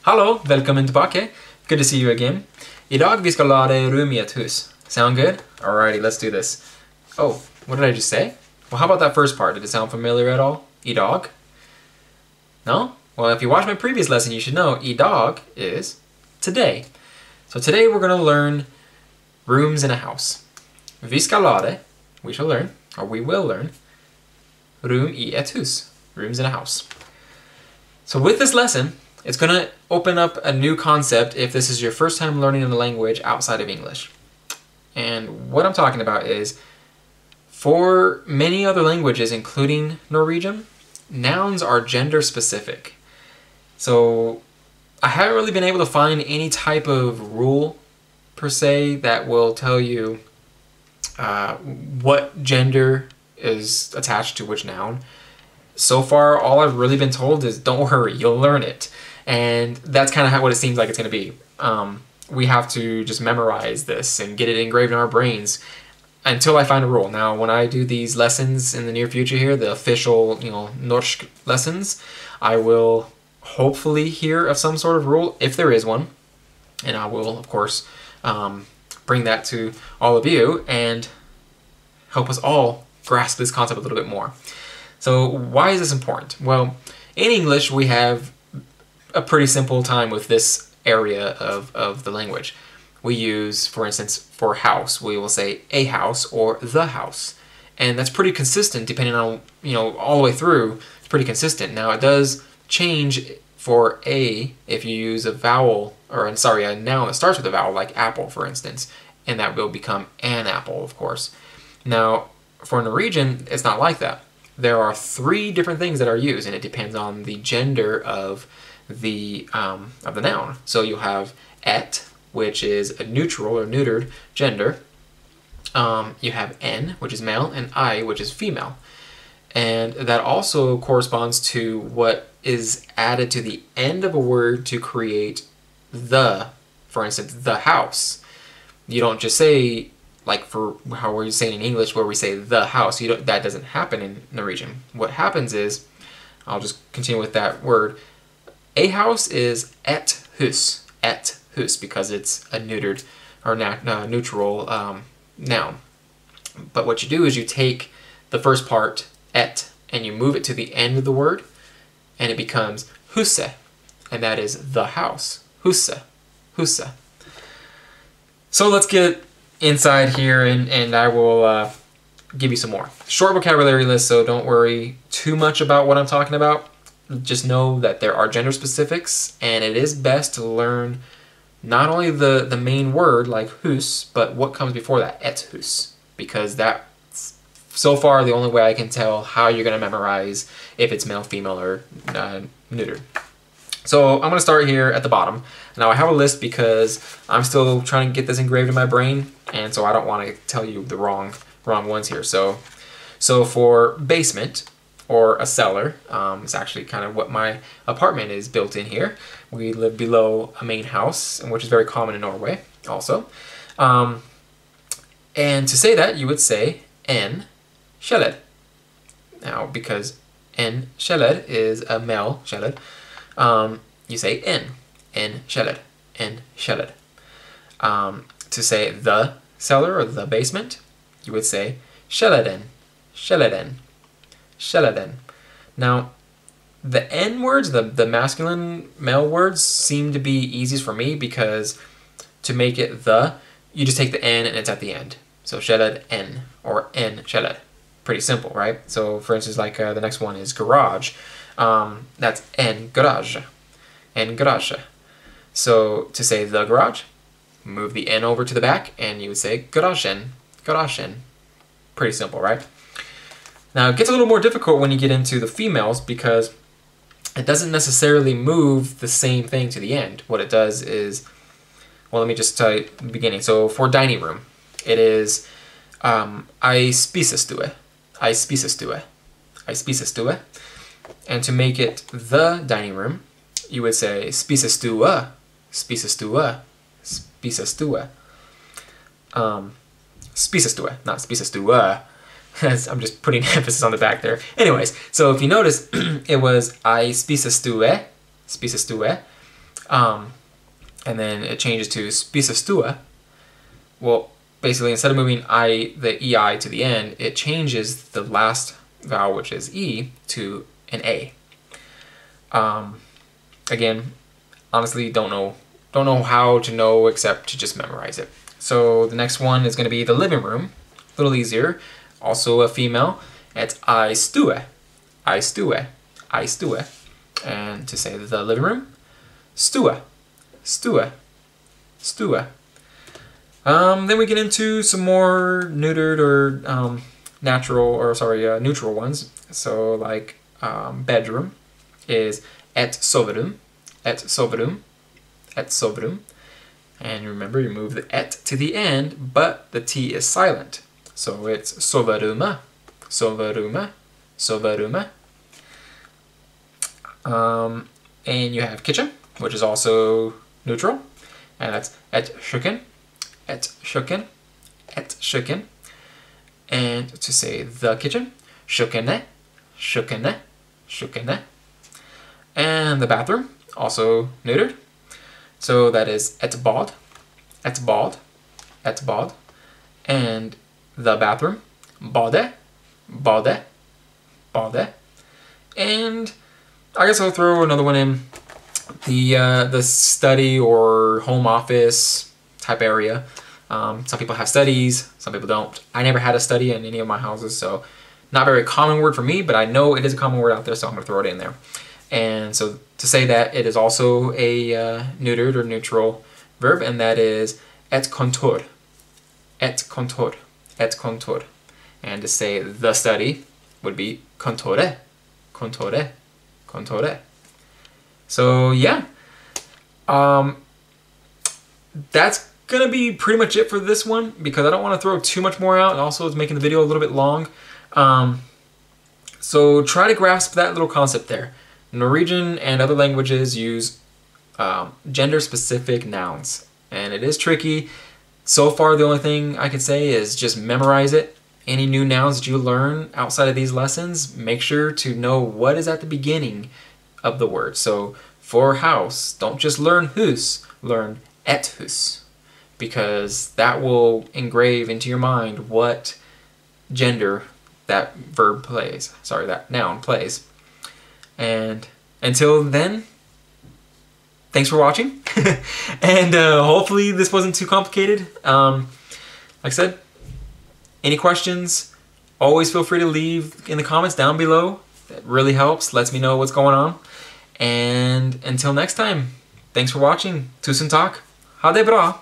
Hallo, välkommen tillbaka. Good to see you again. Idag vi ska lada rum i ett hus. Sound good? Alrighty, let's do this. Oh, what did I just say? Well, how about that first part? Did it sound familiar at all? Idag? No? Well, if you watched my previous lesson, you should know idag is today. So today we're going to learn rooms in a house. Vi ska lada, we shall learn, or we will learn, rum i ett hus. Rooms in a house. So with this lesson, it's going to open up a new concept if this is your first time learning a language outside of English. And what I'm talking about is, for many other languages, including Norwegian, nouns are gender specific. So I haven't really been able to find any type of rule, per se, that will tell you what gender is attached to which noun. So far, all I've really been told is, don't worry, you'll learn it. And that's kind of what it seems like it's going to be. We have to just memorize this and get it engraved in our brains until I find a rule. Now, when I do these lessons in the near future here, the official, Norsk lessons, I will hopefully hear of some sort of rule, if there is one. And I will, of course, bring that to all of you and help us all grasp this concept a little bit more. So why is this important? Well, in English, we have a pretty simple time with this area of the language. We use, for instance, for house, we will say a house or the house. And that's pretty consistent depending on, all the way through, it's pretty consistent. Now it does change for a if you use a vowel, or a noun that starts with a vowel, like apple, for instance, and that will become an apple, of course. Now, for Norwegian, it's not like that. There are 3 different things that are used, and it depends on the gender of the noun. So you'll have et, which is a neutral or neutered gender. You have en, which is male, and I, which is female. And that also corresponds to what is added to the end of a word to create the, for instance, the house. You don't just say, like for how we're saying in English where we say the house, that doesn't happen in Norwegian. What happens is, I'll just continue with that word, a house is et hus, because it's a neutered or neutral noun. But what you do is you take the first part, et, and you move it to the end of the word, and it becomes huset, and that is the house, huset. So let's get inside here, and I will give you some more. Short vocabulary list, so don't worry too much about what I'm talking about. Just know that there are gender specifics, and it is best to learn not only the main word, like hus, but what comes before that, et hus, because that's so far the only way I can tell how you're going to memorize if it's male, female, or neutered. So I'm going to start here at the bottom. Now I have a list because I'm still trying to get this engraved in my brain, and so I don't want to tell you the wrong ones here. So for basement, or a cellar, it's actually kind of what my apartment is built in here. We live below a main house, which is very common in Norway also. And to say that, you would say en kjeller. Now, because en kjeller is a male kjeller, you say en kjeller, en kjeller. To say the cellar or the basement, you would say kjelleren, kjelleren. Now, the N words, the masculine male words, seem to be easiest for me because to make it the, you just take the N and it's at the end. So kjelleren or en kjeller. Pretty simple, right? So for instance, like the next one is garage. That's en garasje. En garasje. So to say the garage, move the N over to the back and you would say garasjen, garasjen. Pretty simple, right? Now, it gets a little more difficult when you get into the females because it doesn't necessarily move the same thing to the end. What it does is, well, let me just tell you the beginning. So for dining room, it is spees-eh-stoo-eh, spees-eh-stoo-eh. And to make it the dining room, you would say spees-eh-stoo-uh, spees-eh-stoo-uh, spees-eh-stoo-uh. Spees-eh-stoo-eh, not spees-eh-stoo-uh. I'm just putting emphasis on the back there. Anyways, so if you notice, it was spees-eh-stoo-eh, And then it changes to spees-eh-stoo-eh. Well, basically, instead of moving the EI to the end, it changes the last vowel, which is E, to an A. Again, honestly, don't know how to know except to just memorize it. So the next one is going to be the living room. A little easier. Also a female. It's I-stue-eh. I-stue-eh. I-stue-eh. And to say the living room, stue. Stue. Stue. Then we get into some more neutered or neutral ones. So like bedroom is et soverom, et soverom, et soverom. And remember, you move the et to the end, but the T is silent. So it's soveromet, soveromet, soveromet. And you have kitchen, which is also neutral. And that's et kjøkken, et kjøkken, et kjøkken. And to say the kitchen, kjøkkenet, kjøkkenet, kjøkkenet. And the bathroom, also neutered. So that is et bad, et bad, et bad. And the bathroom, badet, badet, badet. And I guess I'll throw another one in. The study or home office type area. Some people have studies, some people don't. I never had a study in any of my houses, so not a very common word for me, but I know it is a common word out there, so I'm going to throw it in there. And so to say that, it is also a neutered or neutral verb, and that is et kontor, et kontor, et kontor. And to say the study would be kontoret, kontoret, kontoret. So yeah, that's gonna be pretty much it for this one, because I don't want to throw too much more out, and also it's making the video a little bit long. So try to grasp that little concept there. Norwegian and other languages use gender-specific nouns, and it is tricky. So far, the only thing I can say is just memorize it. Any new nouns that you learn outside of these lessons, make sure to know what is at the beginning of the word. So for house, don't just learn hus, learn et hus, because that will engrave into your mind what gender that verb plays, sorry, that noun plays. And until then, thanks for watching. And hopefully this wasn't too complicated. Like I said, any questions, always feel free to leave in the comments down below. That really helps, lets me know what's going on. And until next time, thanks for watching. Tusen takk. Ha det bra.